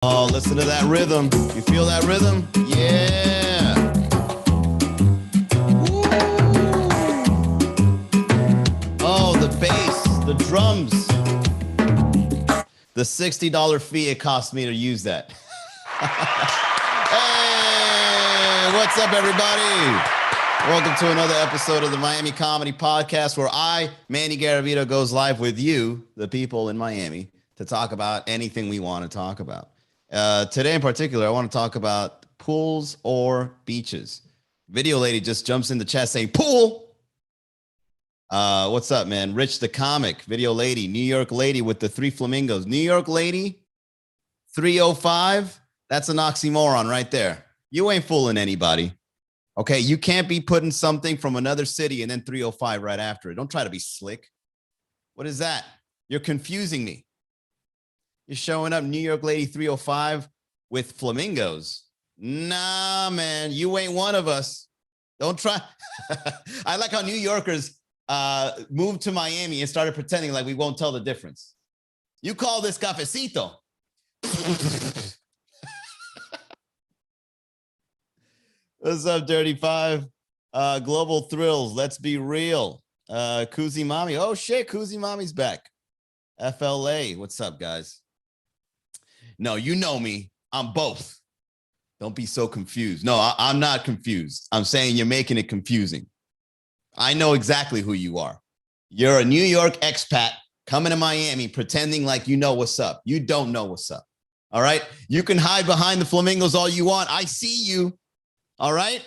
Oh, listen to that rhythm. You feel that rhythm? Yeah. Woo. Oh, the bass, the drums. The $60 fee it cost me to use that. Hey, what's up, everybody? Welcome to another episode of the Miami Comedy Podcast, where I, Manny Garavito, goes live with you, the people in Miami, to talk about anything we want to talk about. Today in particular, I want to talk about pools or beaches. Video lady just jumps in the chat saying pool. What's up, man? Rich the comic, video lady, New York lady with the 3 flamingos. New York lady, 305. That's an oxymoron right there. You ain't fooling anybody. Okay, you can't be putting something from another city and then 305 right after it. Don't try to be slick. What is that? You're confusing me. You're showing up New York lady 305 with flamingos. Nah, man, you ain't one of us. Don't try. I like how New Yorkers moved to Miami and started pretending like we won't tell the difference. You call this cafecito. What's up, Dirty Five? Global Thrills, let's be real. Kuzi Mommy. Oh, shit, Kuzi Mommy's back. FLA, what's up, guys? No, you know me. I'm both. Don't be so confused. No, I'm not confused. I'm saying you're making it confusing. I know exactly who you are. You're a New York expat coming to Miami pretending like you know what's up. You don't know what's up. All right? You can hide behind the flamingos all you want. I see you. All right?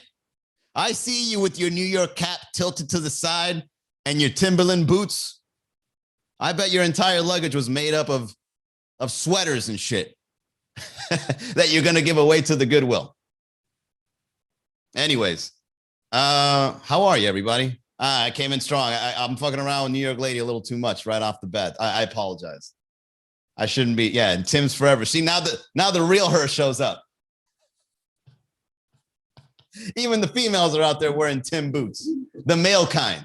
I see you with your New York cap tilted to the side and your Timberland boots. I bet your entire luggage was made up of sweaters and shit that you're going to give away to the Goodwill. Anyways, how are you, everybody? I came in strong. I'm fucking around with New York lady a little too much right off the bat. I apologize. I shouldn't be. Yeah, and Tim's forever. See, now the real her shows up. Even the females are out there wearing Tim boots, the male kind,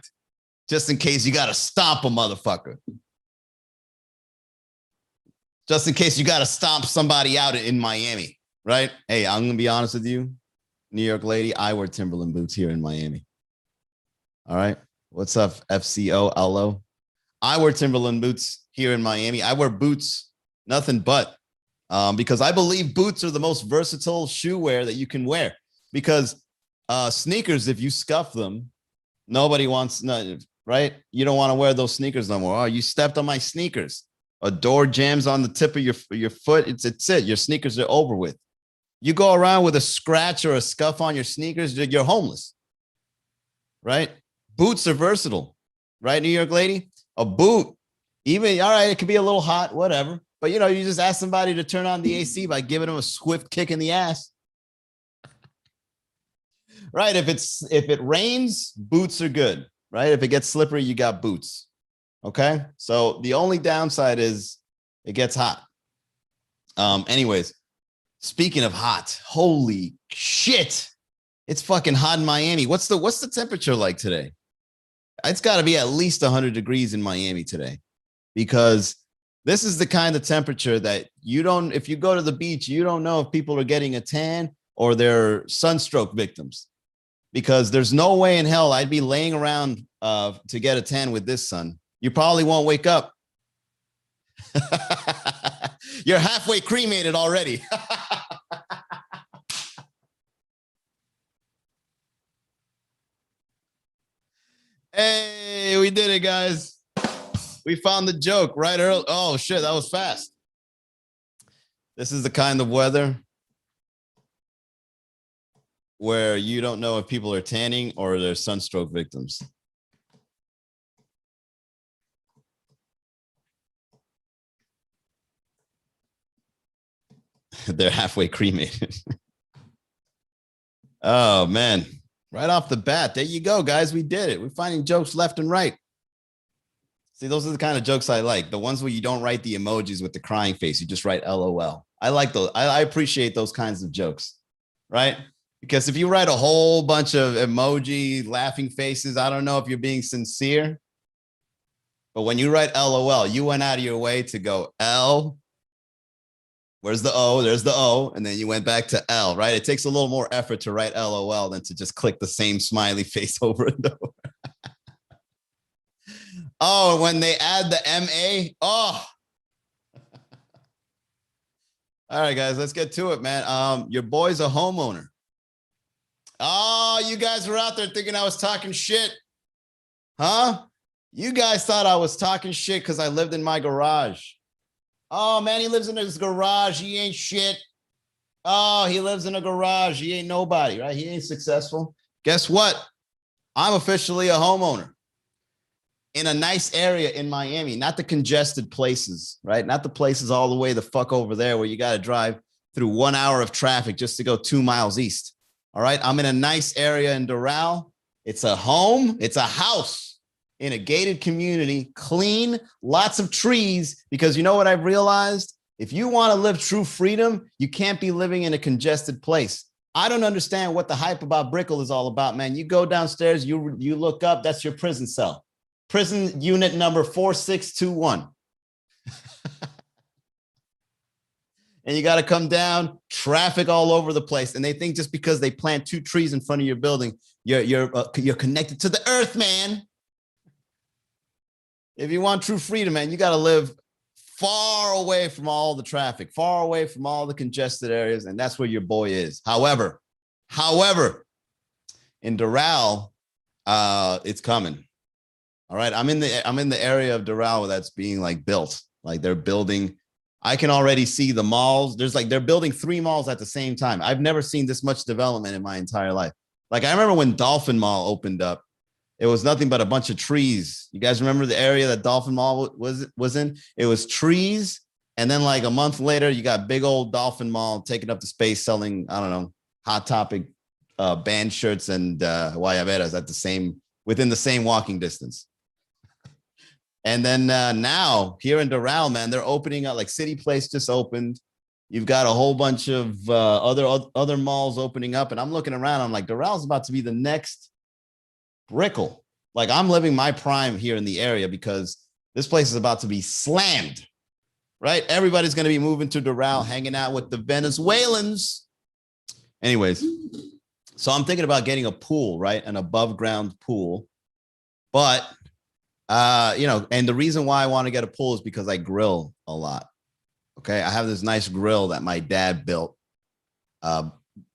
just in case you got to stomp a motherfucker. Just in case you got to stomp somebody out in Miami, right? Hey, I'm going to be honest with you, New York lady, I wear Timberland boots here in Miami. All right. What's up, FCO, LO? I wear Timberland boots here in Miami. I wear boots, nothing but, because I believe boots are the most versatile shoe wear that you can wear. Because sneakers, if you scuff them, nobody wants, right? You don't want to wear those sneakers no more. Oh, you stepped on my sneakers. A door jams on the tip of your foot. It's it. Your sneakers are over with. You go around with a scratch or a scuff on your sneakers, you're homeless, right? Boots are versatile, right, New York lady? A boot, even, all right, it could be a little hot, whatever. But, you just ask somebody to turn on the AC by giving them a swift kick in the ass. Right, if it rains, boots are good, right? If it gets slippery, you got boots. Okay, so the only downside is it gets hot. Anyways, speaking of hot, holy shit, it's fucking hot in Miami. What's the temperature like today? It's got to be at least 100 degrees in Miami today, because this is the kind of temperature that if you go to the beach, you don't know if people are getting a tan or they're sunstroke victims, because there's no way in hell I'd be laying around to get a tan with this sun. You probably won't wake up. You're halfway cremated already. Hey, we did it, guys. We found the joke right early. Oh, shit, that was fast. This is the kind of weather where you don't know if people are tanning or they're sunstroke victims. They're halfway cremated. Oh, man. Right off the bat. There you go, guys. We did it. We're finding jokes left and right. See, those are the kind of jokes I like. The ones where you don't write the emojis with the crying face. You just write LOL. I like those. I appreciate those kinds of jokes, right? Because if you write a whole bunch of emoji, laughing faces, I don't know if you're being sincere. But when you write LOL, you went out of your way to go L Where's the O? There's the O. And then you went back to L, right? It takes a little more effort to write LOL than to just click the same smiley face over and over. Oh, and when they add the MA, oh. All right, guys, let's get to it, man. Your boy's a homeowner. Oh, you guys were out there thinking I was talking shit. Huh? You guys thought I was talking shit because I lived in my garage. Oh, man, he lives in his garage. He ain't shit. Oh, he lives in a garage. He ain't nobody, right? He ain't successful. Guess what? I'm officially a homeowner in a nice area in Miami, not the congested places, right? Not the places all the way the fuck over there where you got to drive through 1 hour of traffic just to go 2 miles east. All right. I'm in a nice area in Doral. It's a home. It's a house in a gated community, clean, lots of trees, because you know what I've realized? If you want to live true freedom, you can't be living in a congested place. I don't understand what the hype about Brickell is all about, man. You go downstairs, you look up, that's your prison cell. Prison unit number 4621. And you got to come down, traffic all over the place. And they think just because they plant 2 trees in front of your building, you're connected to the earth, man. If you want true freedom, man, you got to live far away from all the traffic, far away from all the congested areas. And that's where your boy is. However, in Doral, it's coming. All right. I'm in the area of Doral that's being like built. Like they're building. I can already see the malls. They're building 3 malls at the same time. I've never seen this much development in my entire life. Like I remember when Dolphin Mall opened up, it was nothing but a bunch of trees. You guys remember the area that Dolphin Mall was in? It was trees. And then like a month later, you got big old Dolphin Mall taking up the space, selling, I don't know, Hot Topic band shirts and guayaberas within the same walking distance. And then now here in Doral, man, they're opening up, like City Place just opened. You've got a whole bunch of other malls opening up. And I'm looking around. I'm like, Doral's about to be the next Brickell. Like I'm living my prime here in the area because this place is about to be slammed, right? Everybody's going to be moving to Doral, hanging out with the Venezuelans. Anyways, so I'm thinking about getting a pool, right? An above ground pool. But and the reason why I want to get a pool is because I grill a lot. Okay. I have this nice grill that my dad built.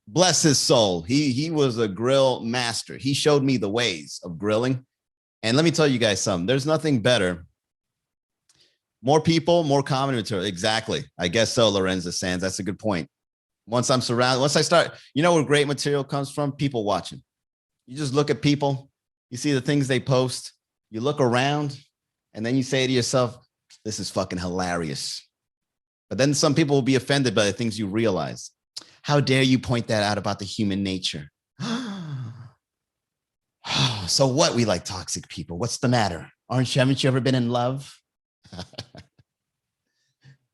Bless his soul. He was a grill master. He showed me the ways of grilling. And let me tell you guys something. There's nothing better. More people, more common material. Exactly. I guess so, Lorenzo Sands. That's a good point. Once I start, you know where great material comes from? People watching. You just look at people. You see the things they post. You look around and then you say to yourself, this is fucking hilarious. But then some people will be offended by the things you realize. How dare you point that out about the human nature? So what? We like toxic people. What's the matter? Haven't you ever been in love?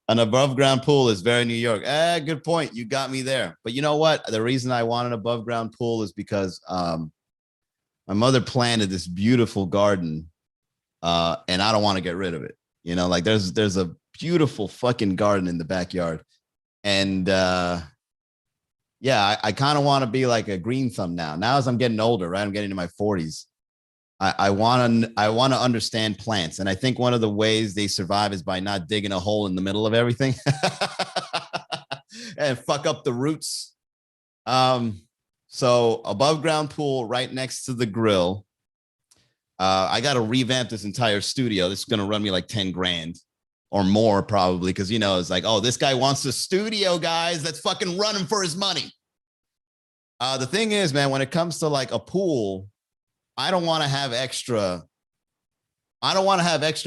An above ground pool is very New York. Good point. You got me there. But you know what? The reason I want an above ground pool is because my mother planted this beautiful garden, and I don't want to get rid of it. You know, like there's a beautiful fucking garden in the backyard, and I kind of want to be like a green thumb now. Now, as I'm getting older, right, I'm getting to my 40s. I want to understand plants, and I think one of the ways they survive is by not digging a hole in the middle of everything and fuck up the roots. So above ground pool right next to the grill. I got to revamp this entire studio. This is going to run me like 10 grand or more probably. Cause it's like, oh, this guy wants a studio, guys. Let's fucking run him for his money. The thing is, man, when it comes to like a pool, I don't want to have extra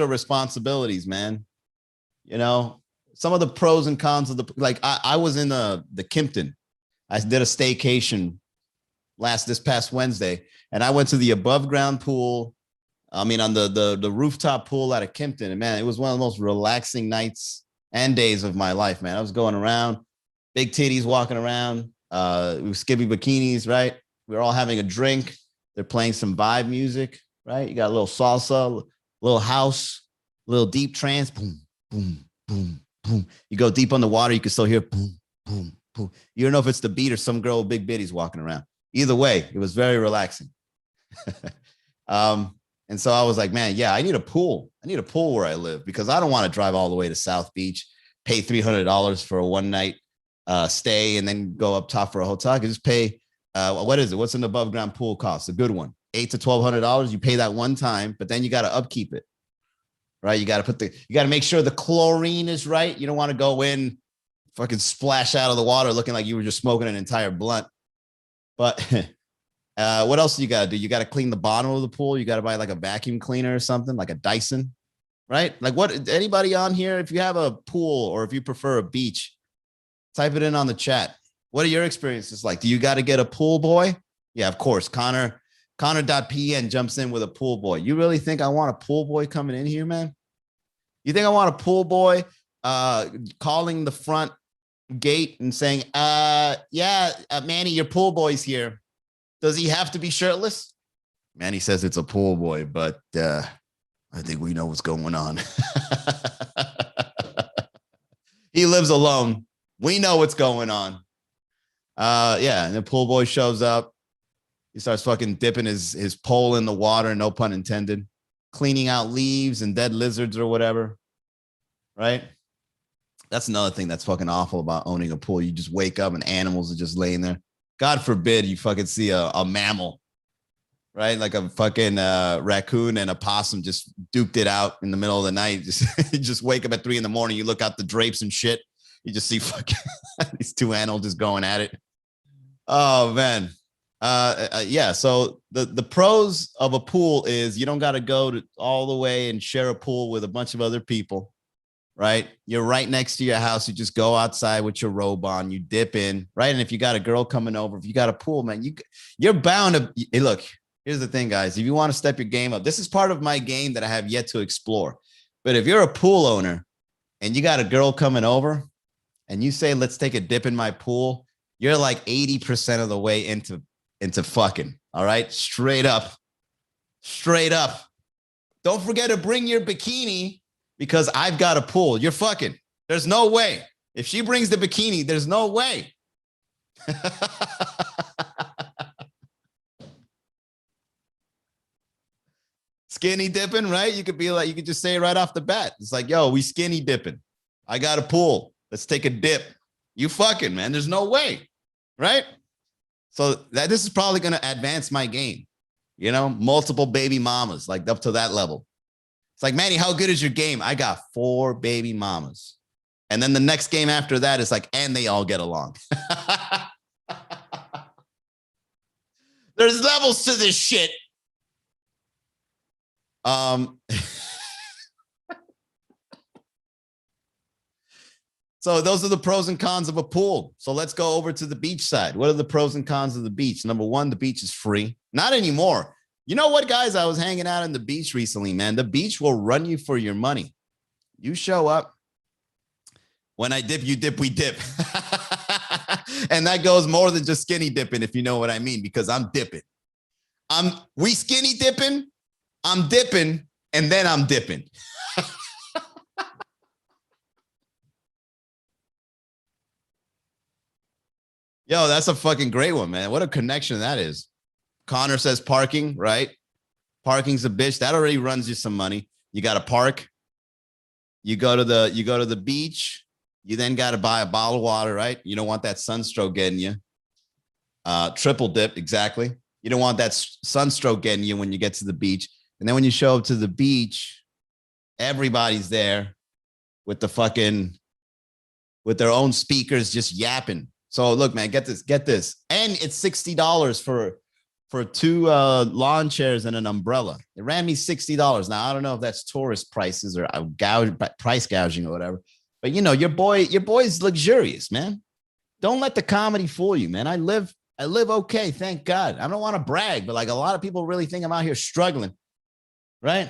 responsibilities, man. Some of the pros and cons of I was in the Kimpton. I did a staycation this past Wednesday, and I went to the above ground pool. I mean, on the rooftop pool out of Kimpton, and man, it was one of the most relaxing nights and days of my life, man. I was going around, big titties walking around, skimpy bikinis, right? We were all having a drink. They're playing some vibe music, right? You got a little salsa, a little house, a little deep trance, boom, boom, boom, boom. You go deep on the water, you can still hear boom, boom, boom. You don't know if it's the beat or some girl with big bitties walking around. Either way, it was very relaxing. And so I was like, man, yeah, I need a pool. I need a pool where I live because I don't want to drive all the way to South Beach, pay $300 for a one night stay, and then go up top for a hotel. I could just pay, what is it? What's an above ground pool cost? A good one, $800 to $1,200. You pay that one time, but then you got to upkeep it, right? You got to make sure the chlorine is right. You don't want to go in, fucking splash out of the water looking like you were just smoking an entire blunt. But what else do you got to do? You got to clean the bottom of the pool. You got to buy like a vacuum cleaner or something, like a Dyson, right? Like what, anybody on here, if you have a pool or if you prefer a beach, type it in on the chat. What are your experiences like? Do you got to get a pool boy? Yeah, of course. Connor.pn jumps in with a pool boy. You really think I want a pool boy coming in here, man? You think I want a pool boy calling the front gate and saying, Manny, your pool boy's here. Does he have to be shirtless? Manny says it's a pool boy, but I think we know what's going on. He lives alone. We know what's going on. And the pool boy shows up. He starts fucking dipping his pole in the water, no pun intended, cleaning out leaves and dead lizards or whatever, right? That's another thing that's fucking awful about owning a pool. You just wake up and animals are just laying there. God forbid you fucking see a mammal, right? Like a fucking raccoon and a possum just duked it out in the middle of the night. Just wake up at 3 a.m. You look out the drapes and shit. You just see fucking these two animals just going at it. Oh, man. So the pros of a pool is you don't got to go all the way and share a pool with a bunch of other people. Right? You're right next to your house. You just go outside with your robe on, you dip in, right? And if you got a girl coming over, if you got a pool, man, you're bound to hey, look, here's the thing, guys. If you want to step your game up, this is part of my game that I have yet to explore. But if you're a pool owner and you got a girl coming over and you say, let's take a dip in my pool, you're like 80% of the way into fucking. All right. Straight up. Don't forget to bring your bikini. Because I've got a pool. You're fucking. There's no way. If she brings the bikini, there's no way. Skinny dipping, right? You could just say it right off the bat. It's like, yo, we skinny dipping. I got a pool. Let's take a dip. You fucking, man. There's no way. Right? So this is probably going to advance my game. You know, multiple baby mamas, like up to that level. It's like, Manny, how good is your game? I got 4 baby mamas. And then the next game after that is like, and they all get along. There's levels to this shit. So those are the pros and cons of a pool. So let's go over to the beach side. What are the pros and cons of the beach? Number one, the beach is free. Not anymore. You know what, guys? I was hanging out on the beach recently, man. The beach will run you for your money. You show up. When I dip, you dip, we dip. And that goes more than just skinny dipping, if you know what I mean, because I'm dipping. We skinny dipping, I'm dipping, and then I'm dipping. Yo, that's a fucking great one, man. What a connection that is. Connor says parking, right? Parking's a bitch. That already runs you some money. You got to park. You go to the beach. You then got to buy a bottle of water, right? You don't want that sunstroke getting you. Triple dip, exactly. You don't want that sunstroke getting you when you get to the beach. And then when you show up to the beach, everybody's there with their own speakers just yapping. So look, man, get this. And it's $60 for 2 lawn chairs and an umbrella. It ran me $60. Now, I don't know if that's tourist prices or price gouging or whatever. But you know, your boy's luxurious, man. Don't let the comedy fool you, man. I live okay, thank God. I don't want to brag, but like a lot of people really think I'm out here struggling, right?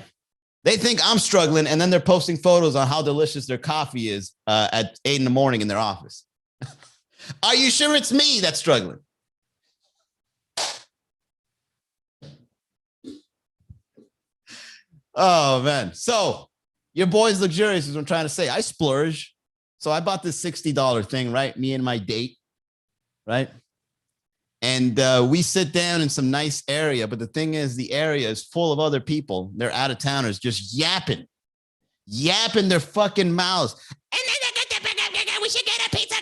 They think I'm struggling, and then they're posting photos on how delicious their coffee is at 8 a.m. in their office. Are you sure it's me that's struggling? Oh, man. So your boy's luxurious is what I'm trying to say. I splurge. So I bought this $60 thing, right? Me and my date, right? And we sit down in some nice area. But the thing is, the area is full of other people. They're out of towners just yapping their fucking mouths. We should get a pizza.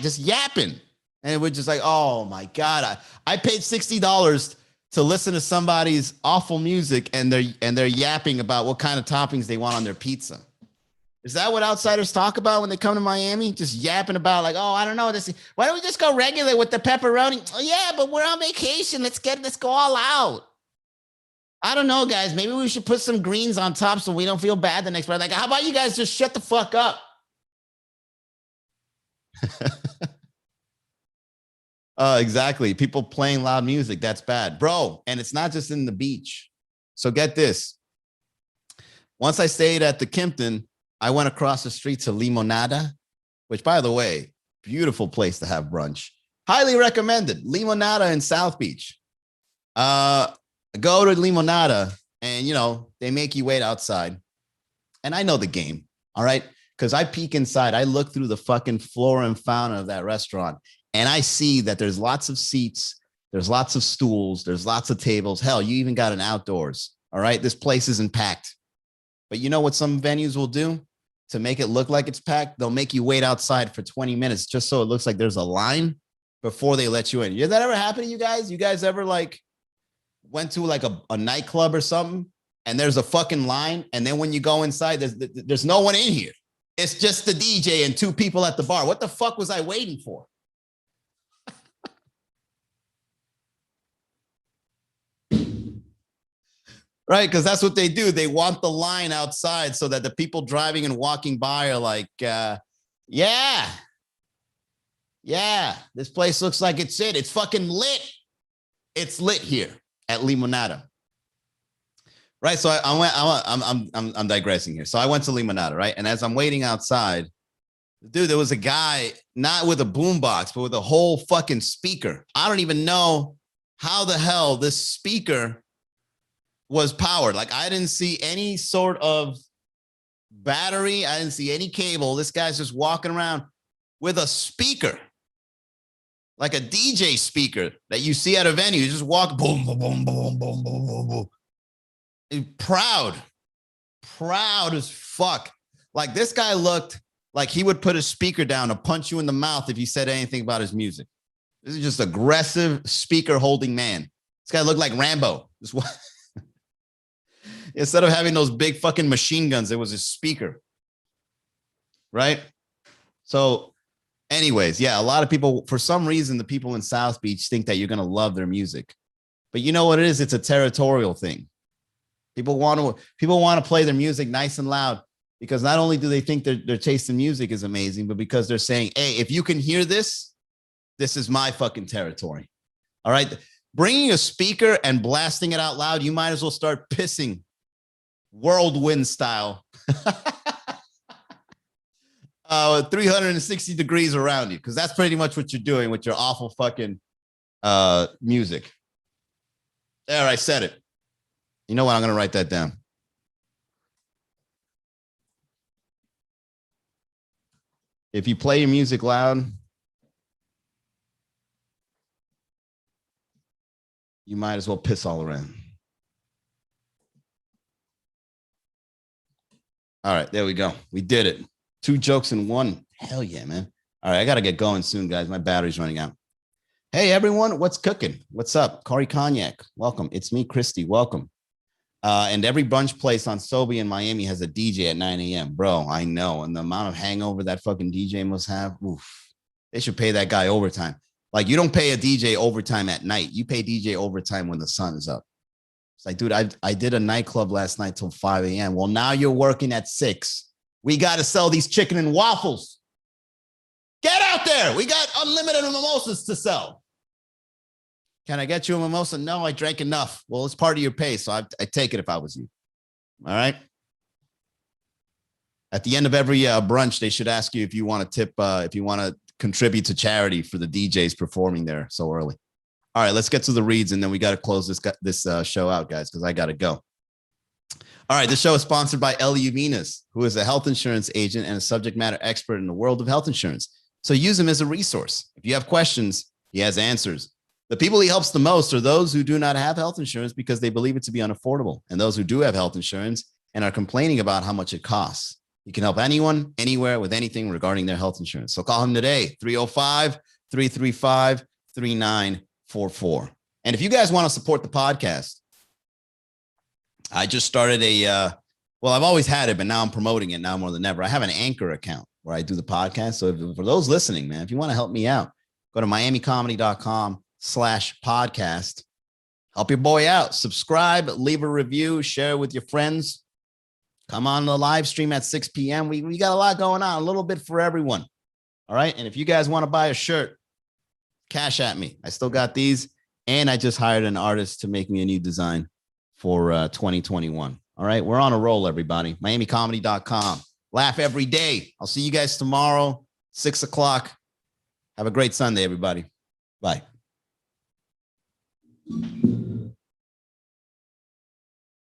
Just yapping. And we're just like, oh my God. I paid $60 to listen to somebody's awful music, and they're yapping about what kind of toppings they want on their pizza. Is that what outsiders talk about when they come to Miami? Just yapping about like, oh, I don't know. Why don't we just go regular with the pepperoni? Oh, yeah, but we're on vacation. Let's go all out. I don't know, guys. Maybe we should put some greens on top so we don't feel bad the next time. Like, how about you guys just shut the fuck up? Exactly. People playing loud music. That's bad, bro. And it's not just in the beach. So get this. Once I stayed at the Kimpton, I went across the street to Limonada, which, by the way, beautiful place to have brunch. Highly recommended. Limonada in South Beach. Go to Limonada, and, you know, they make you wait outside. And I know the game, all right? Because I peek inside. I look through the fucking flora and fauna of that restaurant, and I see that there's lots of seats, there's lots of stools, there's lots of tables. Hell, you even got an outdoors, all right? This place isn't packed. But you know what some venues will do to make it look like it's packed? They'll make you wait outside for 20 minutes just so it looks like there's a line before they let you in. Did that ever happen to you guys? You guys ever like went to like a nightclub or something and there's a fucking line, and then when you go inside, there's no one in here. It's just the DJ and two people at the bar. What the fuck was I waiting for? Right, because that's what they do. They want the line outside so that the people driving and walking by are like, yeah, this place looks like it's it. It's fucking lit. It's lit here at Limonada. Right, so I'm digressing here. So I went to Limonada, right? And as I'm waiting outside, dude, there was a guy not with a boombox, but with a whole fucking speaker. I don't even know how the hell this speaker was powered. Like, I didn't see any sort of battery. I didn't see any cable. This guy's just walking around with a speaker, like a DJ speaker that you see at a venue. You just walk, boom, boom, boom, boom, boom, boom, boom, boom. Proud as fuck. Like, this guy looked like he would put a speaker down to punch you in the mouth if you said anything about his music. This is just aggressive speaker holding man. This guy looked like Rambo. Instead of having those big fucking machine guns, it was a speaker. Right? So anyways, yeah, a lot of people, for some reason, the people in South Beach think that you're going to love their music. But you know what it is? It's a territorial thing. People want to play their music nice and loud because not only do they think their taste in music is amazing, but because they're saying, hey, if you can hear this, this is my fucking territory. All right? Bringing a speaker and blasting it out loud, you might as well start pissing whirlwind style 360 degrees around you, because that's pretty much what you're doing with your awful fucking music. There, I said it. You know what? I'm going to write that down. If you play your music loud, you might as well piss all around. All right, there we go. We did it. 2 jokes in one. Hell yeah, man. All right, I got to get going soon, guys. My battery's running out. Hey, everyone. What's cooking? What's up? Corey Cognac. Welcome. It's me, Christy. Welcome. And every brunch place on Sobe in Miami has a DJ at 9 a.m. Bro, I know. And the amount of hangover that fucking DJ must have. Oof. They should pay that guy overtime. Like, you don't pay a DJ overtime at night. You pay DJ overtime when the sun is up. It's like, dude, I did a nightclub last night till 5 a.m. Well, now you're working at 6. We got to sell these chicken and waffles. Get out there. We got unlimited mimosas to sell. Can I get you a mimosa? No, I drank enough. Well, it's part of your pay, so I'd take it if I was you. All right? At the end of every brunch, they should ask you if you want to tip, if you want to contribute to charity for the DJs performing there so early. All right, let's get to the reads, and then we got to close this show out, guys, because I got to go. All right, the show is sponsored by Ellie Venus, who is a health insurance agent and a subject matter expert in the world of health insurance. So use him as a resource. If you have questions, he has answers. The people he helps the most are those who do not have health insurance because they believe it to be unaffordable, and those who do have health insurance and are complaining about how much it costs. You can help anyone, anywhere, with anything regarding their health insurance. So call him today, 305-335-3944. And if you guys want to support the podcast, I just started I've always had it, but now I'm promoting it now more than ever. I have an Anchor account where I do the podcast. So for those listening, man, if you want to help me out, go to miamicomedy.com/podcast. Help your boy out. Subscribe, leave a review, share with your friends. Come on the live stream at 6 p.m. We got a lot going on, a little bit for everyone. All right. And if you guys want to buy a shirt, cash at me. I still got these. And I just hired an artist to make me a new design for 2021. All right. We're on a roll, everybody. miamicomedy.com. Laugh every day. I'll see you guys tomorrow, 6 o'clock. Have a great Sunday, everybody. Bye.